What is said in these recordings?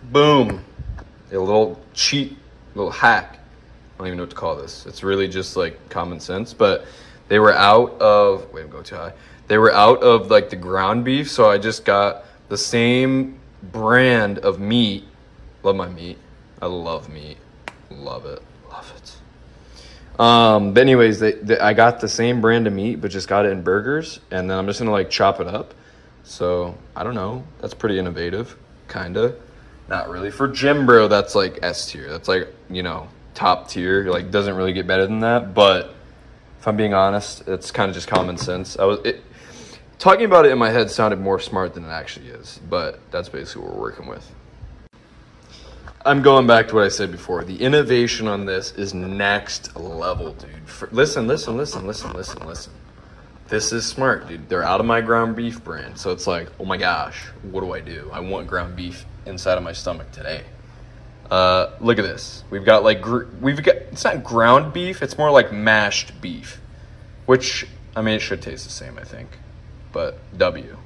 Boom. A little cheat, little hack. I don't even know what to call this. It's really just like common sense, but they were out of, wait, I'm going too high. They were out of like the ground beef, so I just got the same brand of meat. Love my meat. I love meat. Love it. Love it. But anyways, I got the same brand of meat, but just got it in burgers, and then I'm just gonna like chop it up. So I don't know. That's pretty innovative, kinda. Not really. For gym bro, that's like S tier. That's like, you know, top tier. Like, doesn't really get better than that. But if I'm being honest, it's kind of just common sense. Talking about it in my head sounded more smart than it actually is. But that's basically what we're working with. I'm going back to what I said before. The innovation on this is next level, dude. Listen. This is smart, dude. They're out of my ground beef brand. So it's like, oh my gosh, what do? I want ground beef inside of my stomach today. Look at this. We've got it's not ground beef. It's more like mashed beef, which, I mean, it should taste the same, I think. But W.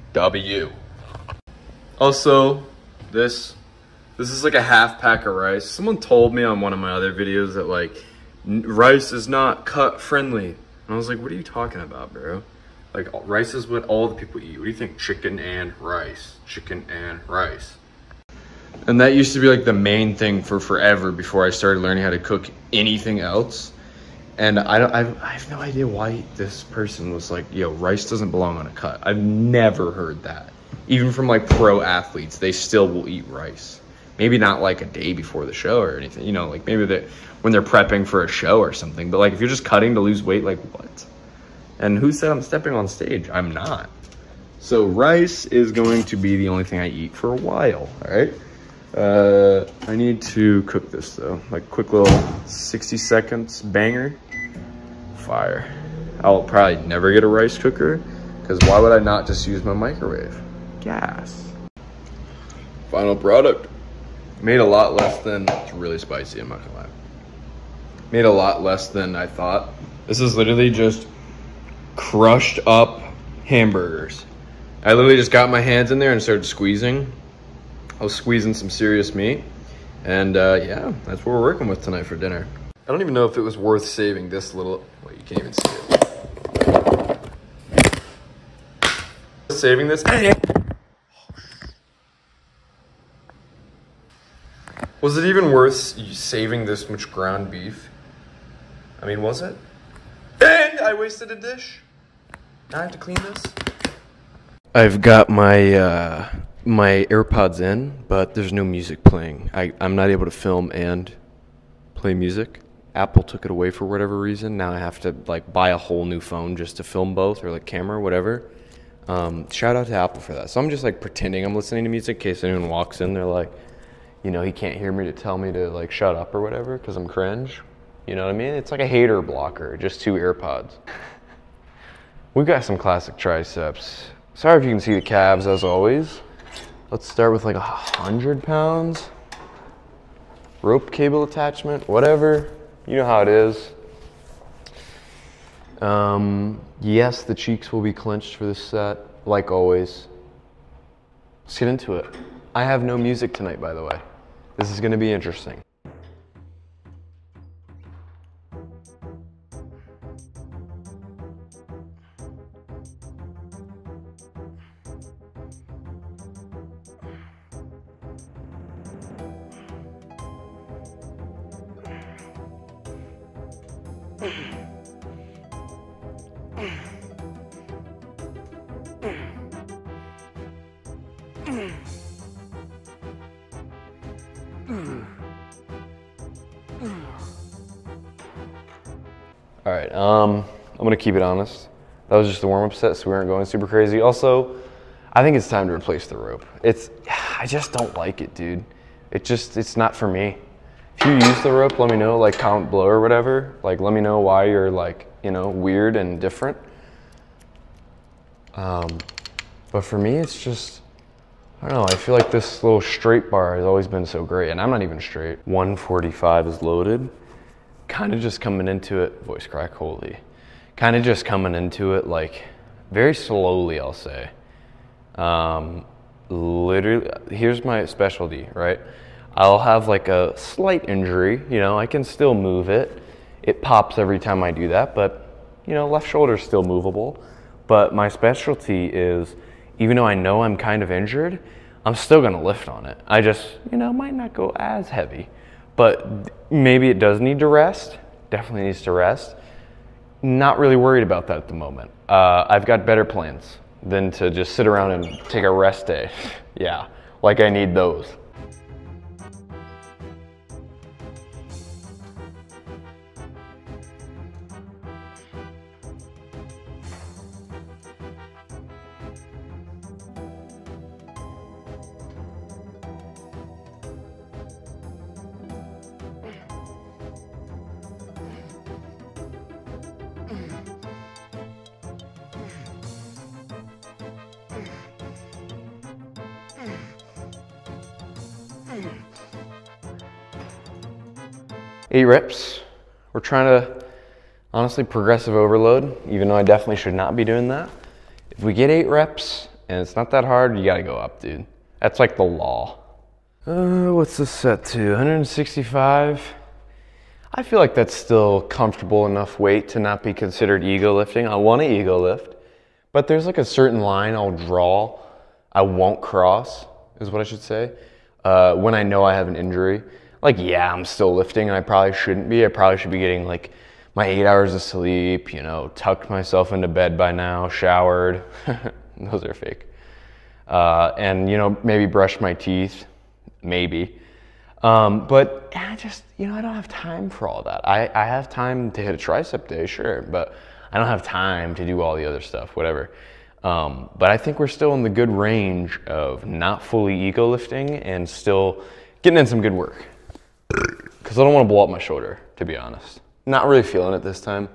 Also, this is like a half pack of rice. Someone told me on one of my other videos that like rice is not cut friendly. And I was like, what are you talking about, bro? Like, rice is what all the people eat. What do you think? Chicken and rice. Chicken and rice. And that used to be like the main thing for forever before I started learning how to cook anything else. And I have no idea why this person was like, yo, rice doesn't belong on a cut. I've never heard that. Even from like pro athletes, they still will eat rice. Maybe not like a day before the show or anything, you know, like maybe when they're prepping for a show or something. But like if you're just cutting to lose weight, like what? And who said I'm stepping on stage? I'm not. So rice is going to be the only thing I eat for a while, all right? I need to cook this though, like quick little 60 seconds banger. Fire. I'll probably never get a rice cooker because why would I not just use my microwave? Gas. Final product. Made a lot less than, it's really spicy, I'm not gonna lie. Made a lot less than I thought. This is literally just crushed up hamburgers. I literally just got my hands in there and started squeezing. I was squeezing some serious meat. And yeah, that's what we're working with tonight for dinner. I don't even know if it was worth saving this little, wait, you can't even see it. Saving this. Was it even worth saving this much ground beef? I mean, was it? And I wasted a dish. Now I have to clean this. I've got my my AirPods in, but there's no music playing. I'm not able to film and play music. Apple took it away for whatever reason. Now I have to like buy a whole new phone just to film both, or like camera, whatever. Shout out to Apple for that. So I'm just like pretending I'm listening to music in case anyone walks in. They're like, you know, he can't hear me to tell me to like shut up or whatever because I'm cringe. You know what I mean? It's like a hater blocker, just 2 AirPods. We've got some classic triceps. Sorry if you can see the calves as always. Let's start with like 100 pounds. Rope cable attachment, whatever. You know how it is. Yes, the cheeks will be clenched for this set, like always. Let's get into it. I have no music tonight, by the way. This is gonna be interesting. All right, I'm gonna keep it honest. That was just the warm-up set, so we weren't going super crazy. Also, I think it's time to replace the rope. I just don't like it, dude. It's not for me. If you use the rope, let me know, like comment below or whatever. Like, let me know why you're like, you know, weird and different. But for me, it's just, I don't know, I feel like this little straight bar has always been so great, and I'm not even straight. 145 is loaded. Kind of just coming into it, voice crack, holy. Kind of just coming into it like very slowly, I'll say. literally, here's my specialty, right? I'll have like a slight injury, you know, I can still move it. It pops every time I do that, but you know, left shoulder is still movable. But my specialty is, even though I know I'm kind of injured, I'm still gonna lift on it. I just, you know, might not go as heavy, but maybe it does need to rest. Definitely needs to rest. Not really worried about that at the moment. I've got better plans than to just sit around and take a rest day. Yeah, like I need those. Eight reps. We're trying to, honestly, progressive overload, even though I definitely should not be doing that. If we get 8 reps and it's not that hard, you gotta go up, dude. That's like the law. What's this set to? 165. I feel like that's still comfortable enough weight to not be considered ego lifting. I want to ego lift, but there's like a certain line I'll draw. I won't cross, is what I should say. When I know I have an injury. Like, yeah, I'm still lifting and I probably shouldn't be. I probably should be getting like my 8 hours of sleep, you know, tucked myself into bed by now, showered. Those are fake. And, you know, maybe brush my teeth, maybe. But I just, you know, I don't have time for all that. I have time to hit a tricep day, sure, but I don't have time to do all the other stuff, whatever. But I think we're still in the good range of not fully ego lifting and still getting in some good work. Because I don't want to blow up my shoulder, to be honest. Not really feeling it this time.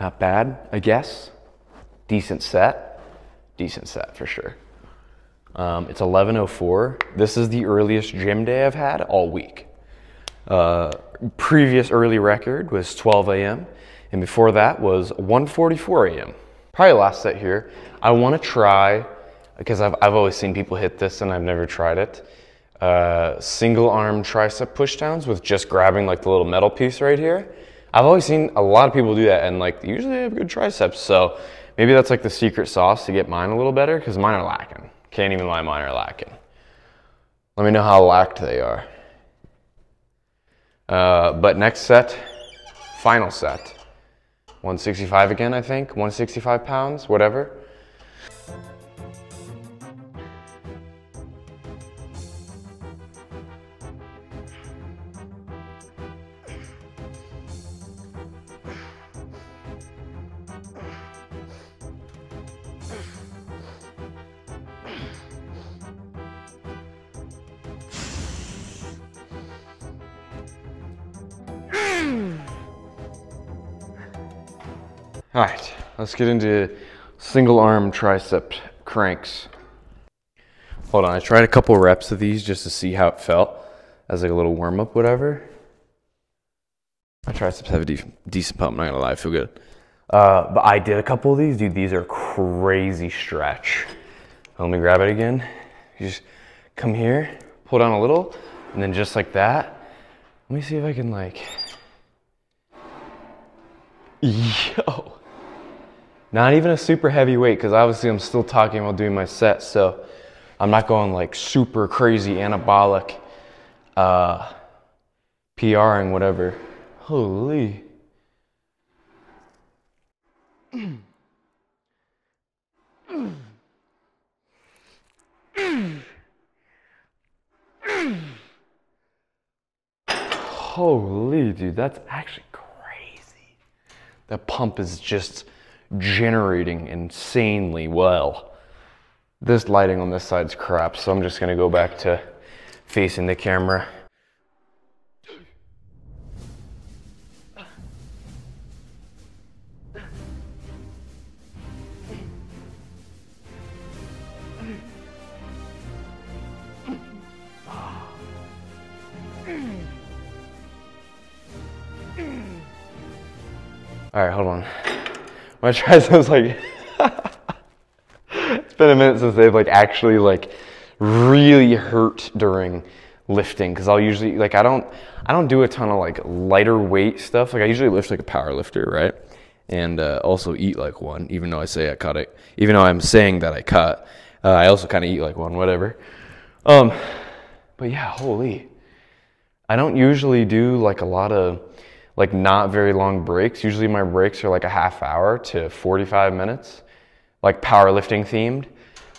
Not bad, I guess. Decent set for sure. It's 11:04. This is the earliest gym day I've had all week. Previous early record was 12 a.m. and before that was 1:44 a.m. Probably last set here. I want to try, because I've always seen people hit this and I've never tried it. Single arm tricep pushdowns with just grabbing like the little metal piece right here. I've always seen a lot of people do that and like usually they have good triceps. So maybe that's like the secret sauce to get mine a little better, because mine are lacking. Can't even lie, mine are lacking. Let me know how lacked they are. But next set, final set. 165 again, I think. 165 pounds, whatever. All right, let's get into single arm tricep cranks. Hold on, I tried a couple reps of these just to see how it felt as like a little warm up, whatever. My triceps have a decent pump, I'm not gonna lie, I feel good. But I did a couple of these, dude, these are crazy stretch. Let me grab it again. You just come here, pull down a little, and then just like that. Let me see if I can like, yo. Not even a super heavy weight, because obviously I'm still talking while doing my set, so I'm not going like super crazy anabolic PRing, whatever. Holy. Holy, dude, that's actually crazy. That pump is just generating insanely well. This lighting on this side's crap, so I'm just gonna go back to facing the camera. All right, hold on. My triceps like, it's been a minute since they've like actually like really hurt during lifting, because I'll usually like I don't do a ton of like lighter weight stuff. Like I usually lift like a power lifter, right? And also eat like one, even though I say I cut it, even though I'm saying that I cut, I also kind of eat like one, whatever. But yeah, holy. I don't usually do like a lot of like not very long breaks. Usually my breaks are like a half hour to 45 minutes, like powerlifting themed.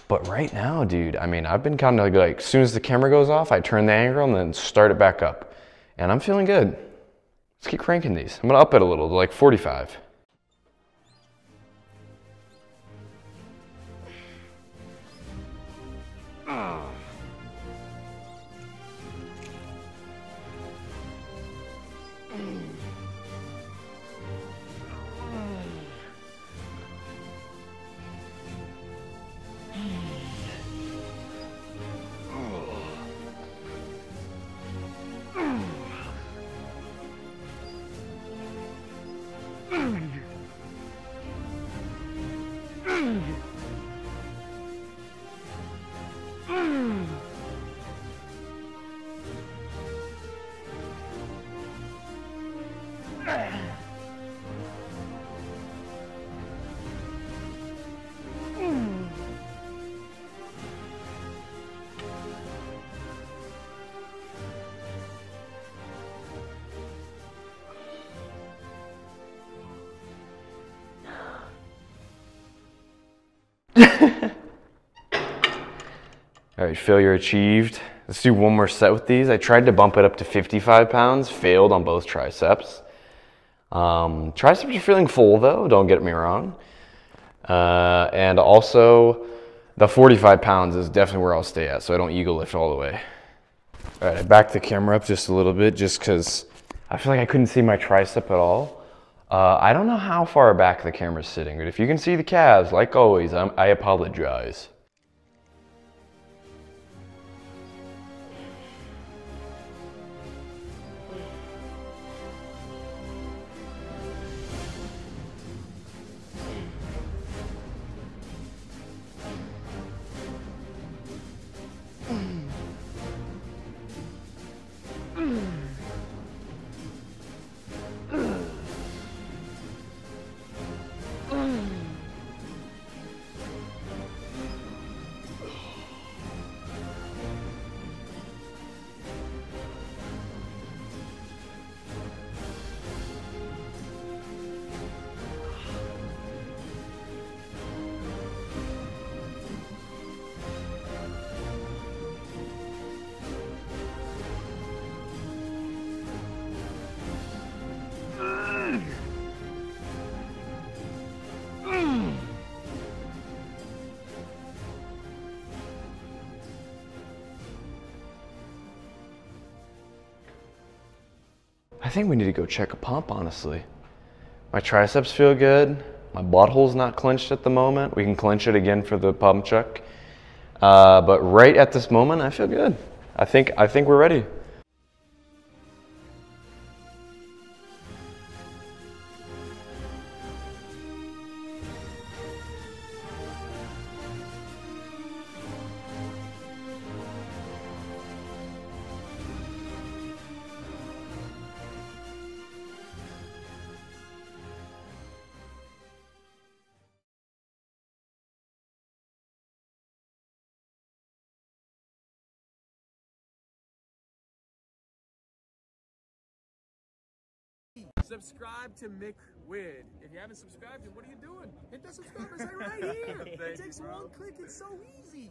But right now, dude, I mean, I've been kind of like, as soon as the camera goes off, I turn the angle and then start it back up. And I'm feeling good. Let's keep cranking these. I'm gonna up it a little to like 45. All right, failure achieved. Let's do one more set with these. I tried to bump it up to 55 pounds, failed on both triceps. Triceps are feeling full though, don't get me wrong. And also the 45 pounds is definitely where I'll stay at, so I don't ego lift all the way. All right, I backed the camera up just a little bit just because I feel like I couldn't see my tricep at all. I don't know how far back the camera's sitting, but if you can see the calves, like always, I apologize. I think we need to go check a pump, honestly. My triceps feel good. My butthole's not clenched at the moment. We can clench it again for the pump check. But right at this moment, I feel good. I think we're ready. Subscribe to MickWiddd. If you haven't subscribed, then what are you doing? Hit that subscribe button right here. It takes one click. It's so easy.